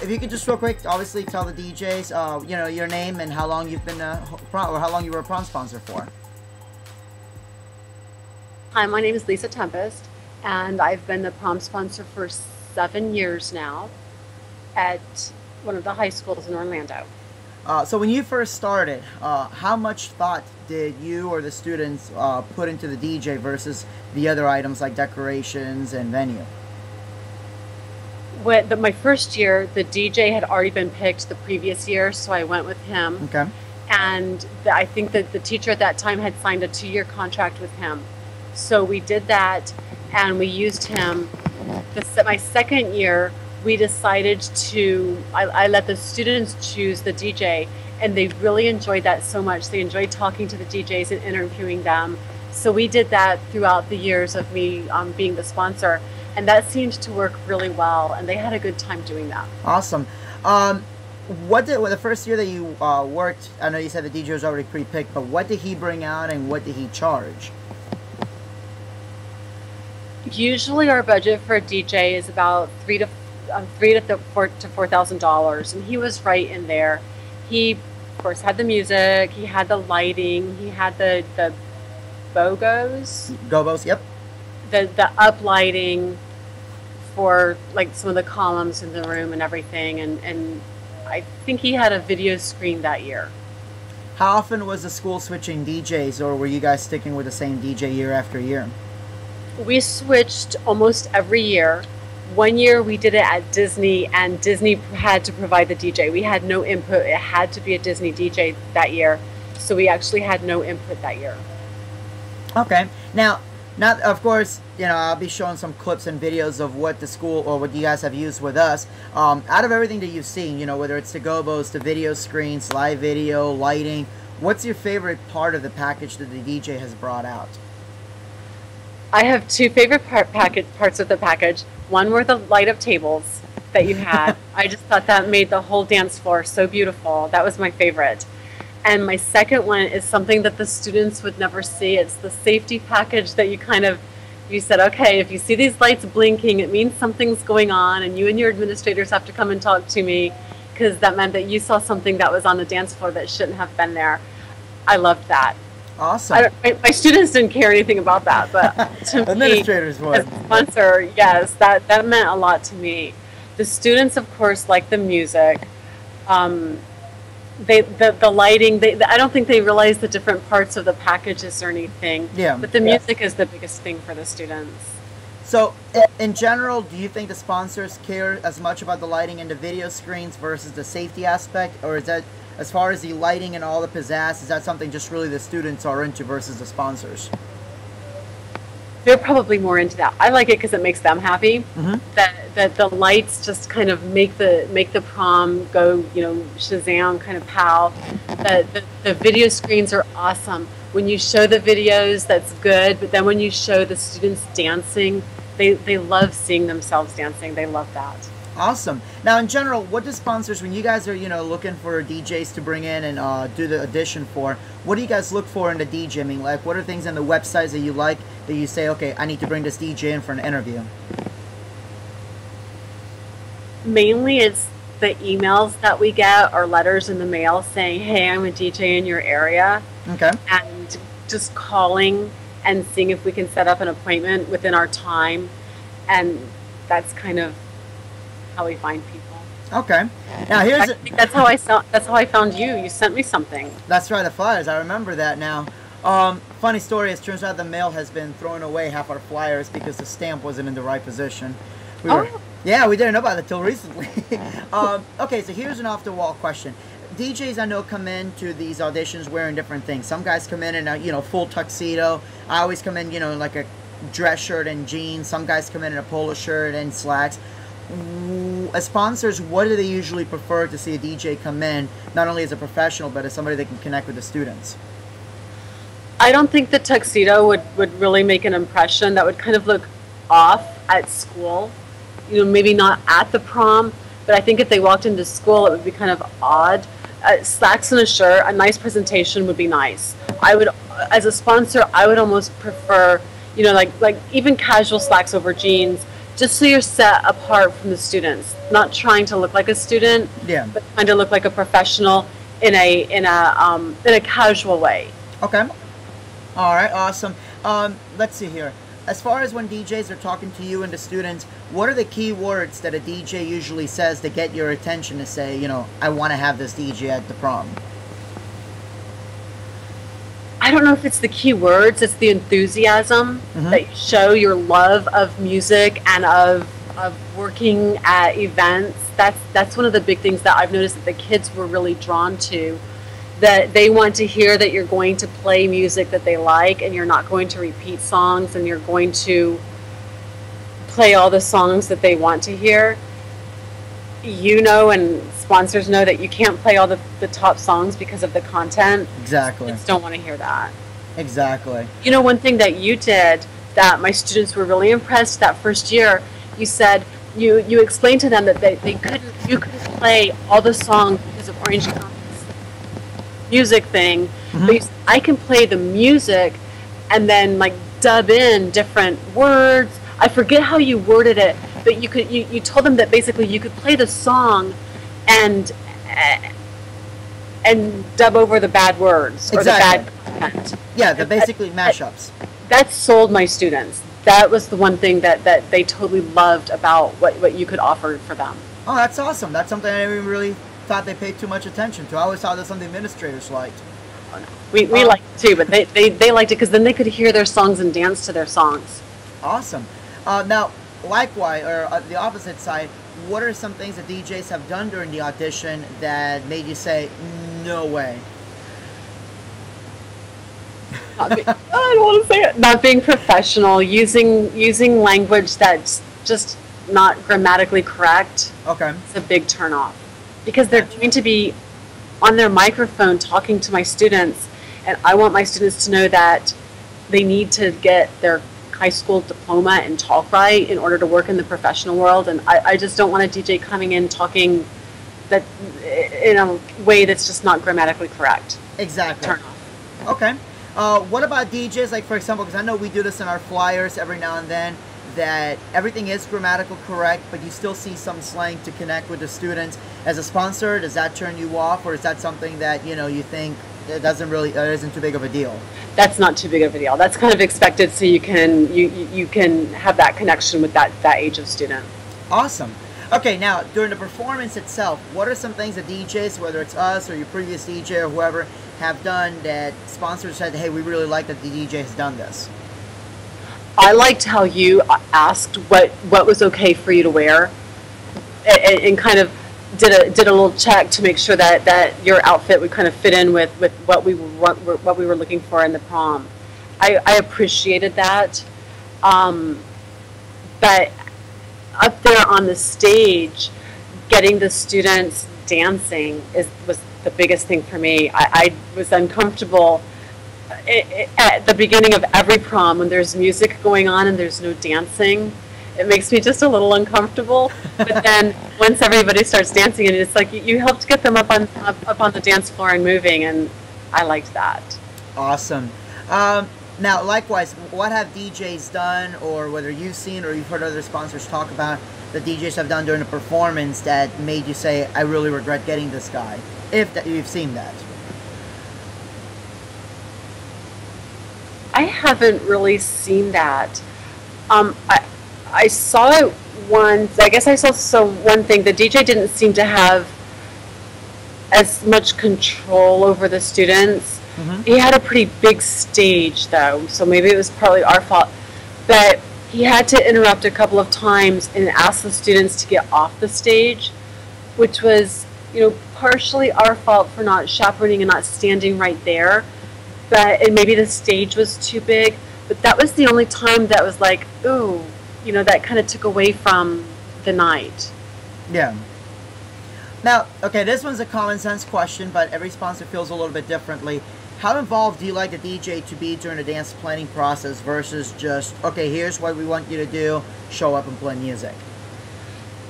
If you could just real quick, obviously tell the DJs, you know, your name and how long you've been prom, or how long you were a prom sponsor for. Hi, my name is Lisa Tempest, and I've been the prom sponsor for 7 years now at one of the high schools in Orlando. So when you first started, how much thought did you or the students put into the DJ versus the other items like decorations and venue? My first year, the DJ had already been picked the previous year, so I went with him. Okay. And I think that the teacher at that time had signed a 2-year contract with him. So we did that, and we used him. My second year, we decided to, I let the students choose the DJ, and they really enjoyed that so much. They enjoyed talking to the DJs and interviewing them. So we did that throughout the years of me being the sponsor. And that seemed to work really well, and they had a good time doing that. Awesome. The first year that you worked, I know you said the DJ was already pre-picked, but what did he bring out and what did he charge? Usually our budget for a DJ is about $3,000 to $4,000, and he was right in there. He, of course, had the music, he had the lighting, he had the BOGOs. Gobos, yep. The up lighting for like some of the columns in the room and everything, and I think he had a video screen that year. How often was the school switching DJs, or were you guys sticking with the same DJ year after year? We switched almost every year. One year we did it at Disney, and Disney had to provide the DJ. We had no input. It had to be a Disney DJ that year, so we actually had no input that year. Okay. Now, of course, you know, I'll be showing some clips and videos of what the school or what you guys have used with us. Out of everything that you've seen, you know, whether it's the gobos, the video screens, live video, lighting, what's your favorite part of the package that the DJ has brought out? I have two favorite parts of the package. One were the light-up tables that you had. I just thought that made the whole dance floor so beautiful. That was my favorite. And my second one is something that the students would never see. It's the safety package that you said, okay, if you see these lights blinking, it means something's going on, and you and your administrators have to come and talk to me, because that meant that you saw something that was on the dance floor that shouldn't have been there. I loved that. Awesome. My students didn't care anything about that, but to administrators me, would. as a sponsor, yes, that meant a lot to me. The students, of course, like the music. The lighting, I don't think they realize the different parts of the packages or anything. Yeah. But the music is the biggest thing for the students. So, in general, do you think the sponsors care as much about the lighting and the video screens versus the safety aspect? Or is that, as far as the lighting and all the pizzazz, is that something just really the students are into versus the sponsors? They're probably more into that. I like it because it makes them happy. Mm-hmm. That the lights just kind of make the prom go, you know, Shazam, kind of pow. The video screens are awesome. When you show the videos, that's good. But then when you show the students dancing, they love seeing themselves dancing. They love that. Awesome. Now, in general, what do sponsors, when you guys are, you know, looking for DJs to bring in and do the audition for, what do you guys look for in the DJ? I mean, like, what are things in the websites that you like that you say, okay, I need to bring this DJ in for an interview? Mainly it's the emails that we get or letters in the mail saying, hey, I'm a DJ in your area. Okay. And just calling and seeing if we can set up an appointment within our time. And that's kind of how we find people. Okay. Now here's. I think that's how I found you. You sent me something. That's right, the flyers. I remember that now. Funny story. It turns out the mail has been throwing away half our flyers because the stamp wasn't in the right position. Yeah, we didn't know about it until recently. Okay, so here's an off-the-wall question. DJs I know come in to these auditions wearing different things. Some guys come in a you know, full tuxedo. I always come in, you know, like a dress shirt and jeans. Some guys come in a polo shirt and slacks. As sponsors, what do they usually prefer to see a DJ come in, not only as a professional, but as somebody that can connect with the students? I don't think the tuxedo would really make an impression. That would kind of look off at school. You know, maybe not at the prom, but I think if they walked into school, it would be kind of odd. Slacks and a shirt, a nice presentation would be nice. I would, as a sponsor, I would almost prefer you know, like even casual slacks over jeans, just so you're set apart from the students. Not trying to look like a student, Yeah. but trying to look like a professional in a casual way. Okay. All right. Awesome. Let's see here. As far as when DJs are talking to you and the students, what are the key words that a DJ usually says to get your attention to say, you know, I want to have this DJ at the prom? I don't know if it's the key words, it's the enthusiasm that you show, your love of music and of working at events. That's one of the big things that I've noticed that the kids were really drawn to, that they want to hear that you're going to play music that they like and you're not going to repeat songs and you're going to play all the songs that they want to hear. You know, and sponsors know that you can't play all the top songs because of the content. Exactly. Kids don't want to hear that. Exactly. You know, one thing that you did that my students were really impressed that first year, you said you explained to them that you couldn't play all the songs because of Orange County's music thing, but you said, I can play the music and then like dub in different words. I forget how you worded it, but you told them that basically you could play the song and dub over the bad words or the bad content. Yeah, they're basically mashups. That sold my students. That was the one thing that they totally loved about what you could offer for them. Oh, that's awesome. That's something I never really thought they paid too much attention to. I always thought that's something administrators liked. Oh, no. We liked it too, but they liked it because then they could hear their songs and dance to their songs. Awesome. Now, likewise, or the opposite side, what are some things that DJs have done during the audition that made you say, no way? I don't want to say it. Not being professional, using language that's just not grammatically correct. Okay. It's a big turnoff because they're going to be on their microphone talking to my students, and I want my students to know that they need to get their high school diploma and talk right in order to work in the professional world. And I just don't want a DJ coming in talking that in a way that's just not grammatically correct. Exactly. Turn off. Okay. What about DJs? Like, for example, because I know we do this in our flyers every now and then, that everything is grammatical correct, but you still see some slang to connect with the students. As a sponsor, does that turn you off, or is that something that, you know, you think it doesn't really, isn't too big of a deal? That's not too big of a deal. That's kind of expected, so you can have that connection with that age of student. Awesome. Okay, now during the performance itself, what are some things that DJs, whether it's us or your previous DJ or whoever, have done that sponsors said, hey, we really like that the DJ has done this? I liked how you asked what was okay for you to wear, and kind of did a little check to make sure that your outfit would kind of fit in with what we were looking for in the prom. I appreciated that, but up there on the stage, getting the students dancing was the biggest thing for me. I was uncomfortable at the beginning of every prom when there's music going on and there's no dancing. It makes me just a little uncomfortable. But then once everybody starts dancing, and it's like you helped get them up on the dance floor and moving, and I liked that. Awesome. Now, likewise, what have DJs done, or whether you've seen or you've heard other sponsors talk about, that DJs have done during the performance that made you say, I really regret getting this guy, if that you've seen that? I haven't really seen that. I saw it once. I guess I saw one thing. The DJ didn't seem to have as much control over the students. Mm-hmm. He had a pretty big stage, though, so maybe it was partly our fault. But he had to interrupt a couple of times and ask the students to get off the stage, which was, partially our fault for not chaperoning and not standing right there. And maybe the stage was too big. But that was the only time that was like, ooh, that kind of took away from the night. Yeah. Now, okay, this one's a common sense question, but every sponsor feels a little bit differently. How involved do you like the DJ to be during the dance planning process versus just, okay, here's what we want you to do, show up and play music?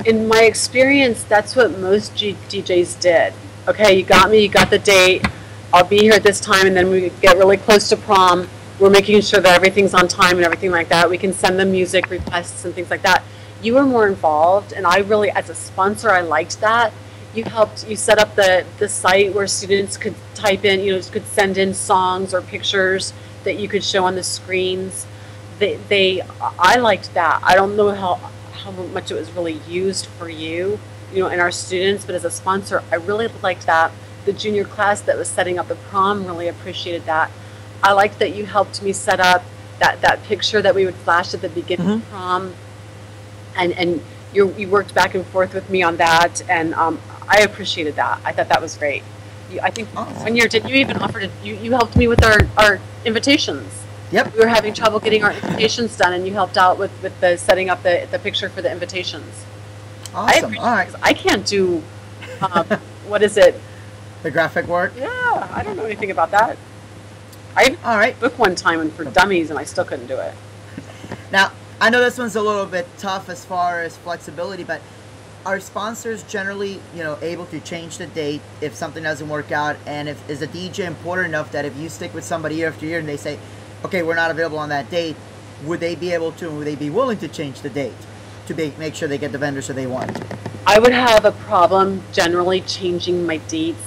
In my experience, that's what most DJs did. Okay, you got me, you got the date, I'll be here at this time, and then we get really close to prom, we're making sure that everything's on time and everything like that. We can send them music requests and things like that. You were more involved, and I really, as a sponsor, I liked that. You set up the site where students could type in, could send in songs or pictures that you could show on the screens. I liked that. I don't know how much it was really used for you, and our students, but as a sponsor, I really liked that. The junior class that was setting up the prom really appreciated that. I liked that you helped me set up that picture that we would flash at the beginning of prom, and you worked back and forth with me on that, and I appreciated that. I thought that was great. I think one year, didn't you even offer to, you helped me with our invitations. Yep. We were having trouble getting our invitations done, and you helped out with the setting up the picture for the invitations. Awesome. All right. I can't do, what is it? The graphic work? Yeah, I don't know anything about that. All right. Book one time and for dummies, and I still couldn't do it. Now, I know this one's a little bit tough as far as flexibility, but are sponsors generally, able to change the date if something doesn't work out? And is a DJ important enough that if you stick with somebody year after year and they say, okay, we're not available on that date, would they be able to, and would they be willing to change the date to make sure they get the vendors that they want? I would have a problem generally changing my dates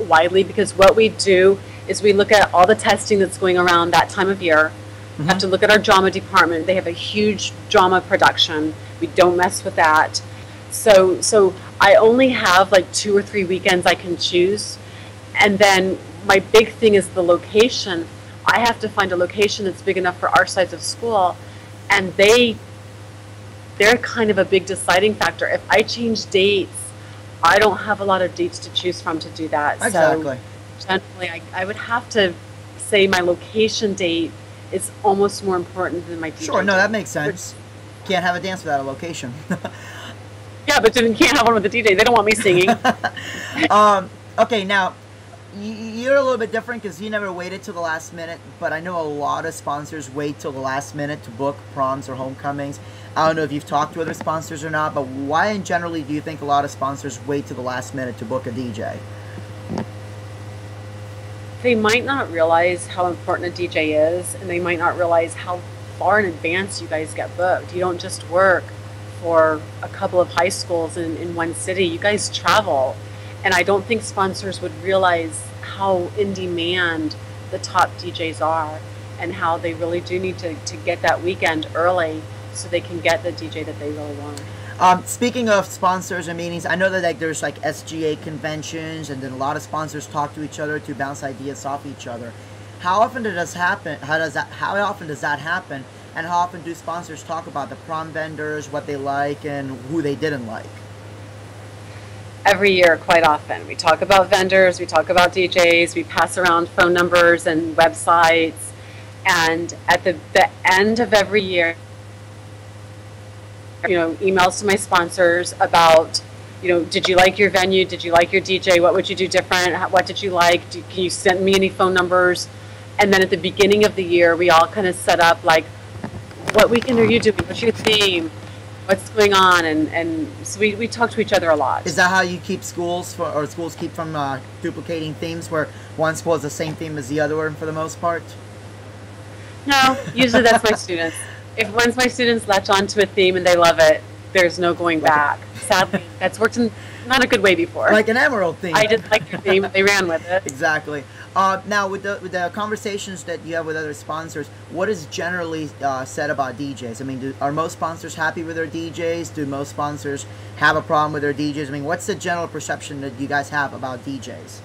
widely, because what we do is we look at all the testing that's going around that time of year. We have to look at our drama department. They have a huge drama production. We don't mess with that. So I only have like 2 or 3 weekends I can choose. And then my big thing is the location. I have to find a location that's big enough for our size of school. And they're kind of a big deciding factor. If I change dates, I don't have a lot of dates to choose from to do that. Exactly. So generally, I would have to say my location date is almost more important than my DJ. Sure, no, that makes sense. Can't have a dance without a location. Yeah, but then you can't have one with the DJ. They don't want me singing. Okay, now, you're a little bit different because you never waited till the last minute, but I know a lot of sponsors wait till the last minute to book proms or homecomings. I don't know if you've talked to other sponsors or not, but why in generally do you think a lot of sponsors wait till the last minute to book a DJ? They might not realize how important a DJ is, and they might not realize how far in advance you guys get booked. You don't just work for a couple of high schools in one city. You guys travel, and I don't think sponsors would realize how in demand the top DJs are, and how they really do need to get that weekend early so they can get the DJ that they really want. Speaking of sponsors and meetings, I know that there's like SGA conventions, and then a lot of sponsors talk to each other to bounce ideas off each other. How often does this happen? How often does that happen? And how often do sponsors talk about the prom vendors, what they like, and who they didn't like? Every year, quite often. We talk about vendors, we talk about DJs, we pass around phone numbers and websites, and at the end of every year, emails to my sponsors about, did you like your venue? Did you like your DJ? What would you do different? What did you like? Can you send me any phone numbers? And then at the beginning of the year, we all kind of set up like, what weekend are you doing? What's your theme? What's going on? And so we talk to each other a lot. Is that how you keep schools keep from duplicating themes where one school has the same theme as the other one for the most part? No, usually that's my students. If once my students latch onto a theme and they love it, there's no going back. Sadly, that's worked in not a good way before. Like an emerald theme. I didn't like their theme, they ran with it. Exactly. Now, with the conversations that you have with other sponsors, what is generally said about DJs? I mean, are most sponsors happy with their DJs? Do most sponsors have a problem with their DJs? I mean, what's the general perception that you guys have about DJs?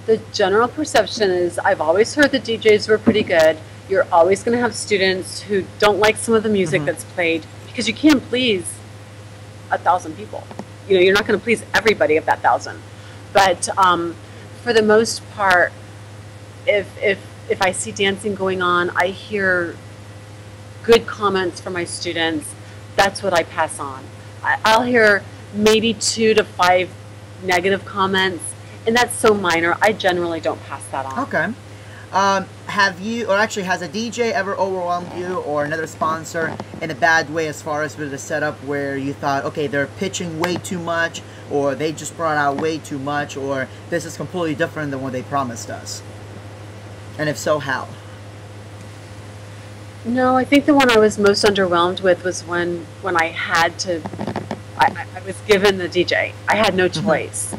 The general perception is I've always heard the DJs were pretty good. You're always going to have students who don't like some of the music that's played, because you can't please 1,000 people. You're not going to please everybody of that 1,000. But for the most part, if I see dancing going on, I hear good comments from my students. That's what I pass on. I'll hear maybe 2 to 5 negative comments, and that's so minor. I generally don't pass that on. Okay. Have you, or actually has a DJ ever overwhelmed you or another sponsor in a bad way as far as with the setup where you thought, okay, they're pitching way too much, or they just brought out way too much, or this is completely different than what they promised us? And if so, how? No, I think the one I was most underwhelmed with was when I had to, I was given the DJ. I had no choice.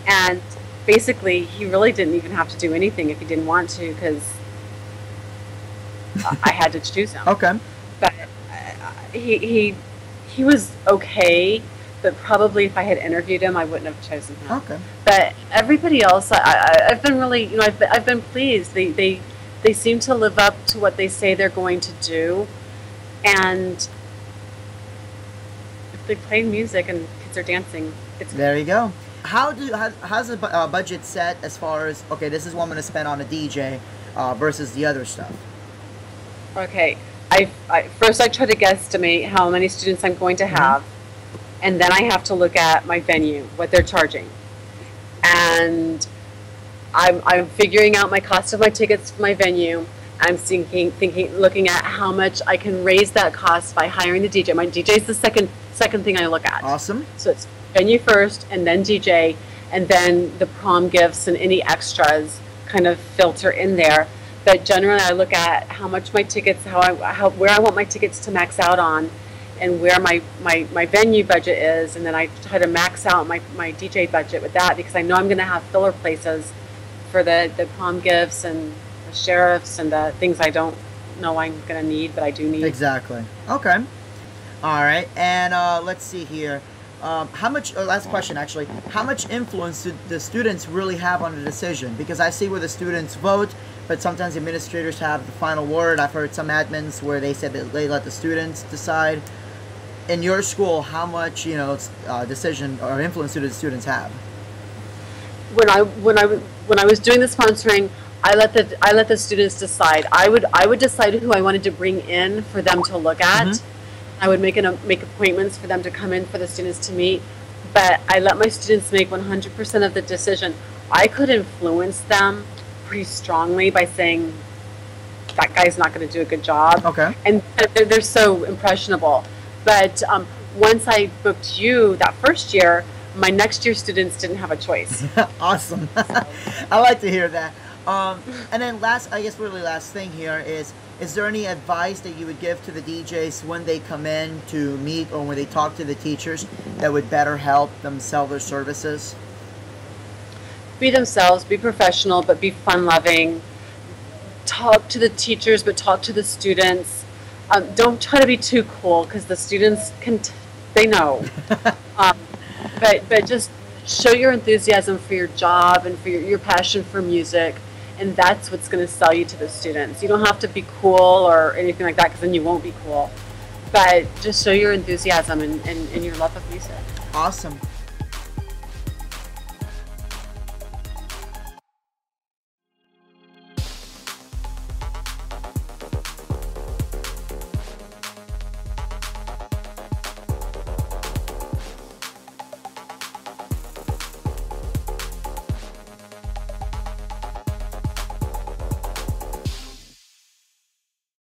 And basically, he really didn't even have to do anything if he didn't want to, because I had to choose him. Okay. But he was okay, but probably if I had interviewed him, I wouldn't have chosen him. Okay. But everybody else, I've been really, you know, I've been pleased. They seem to live up to what they say they're going to do, and if they play music and kids are dancing, it's there. You go. How's the budget set as far as, okay, this is what I'm going to spend on a DJ versus the other stuff? Okay, first I try to guesstimate how many students I'm going to have, and then I have to look at my venue, what they're charging, and I'm figuring out my cost of my tickets for my venue. I'm looking at how much I can raise that cost by hiring the DJ. My DJ is the second thing I look at. Awesome. So it's venue first, and then DJ, and then the prom gifts and any extras kind of filter in there. But generally, I look at how much my tickets, where I want my tickets to max out on, and where my venue budget is, and then I try to max out my DJ budget with that, because I know I'm going to have filler places for the prom gifts and the sheriffs and the things I don't know I'm going to need, but I do need. Exactly. Okay. All right. And let's see here. How much, last question actually, how much influence do the students really have on the decision? Because I see where the students vote, but sometimes administrators have the final word. I've heard some admins where they said that they let the students decide. In your school, how much, you know, decision or influence do the students have? When I was doing the sponsoring, I let the students decide. I would decide who I wanted to bring in for them to look at. I would make appointments for them to come in for the students to meet, but I let my students make 100% of the decision. I could influence them pretty strongly by saying that guy's not going to do a good job. Okay. And they're so impressionable. But once I booked you that first year, my next year students didn't have a choice. Awesome. I like to hear that. And then last thing here is there any advice that you would give to the DJs when they come in to meet or when they talk to the teachers that would better help them sell their services? Be themselves, be professional, but be fun-loving. Talk to the teachers, but talk to the students. Don't try to be too cool, because the students they know. But just show your enthusiasm for your job and for your passion for music, and that's what's going to sell you to the students. You don't have to be cool or anything like that, because then you won't be cool. But just show your enthusiasm and your love of music. Awesome.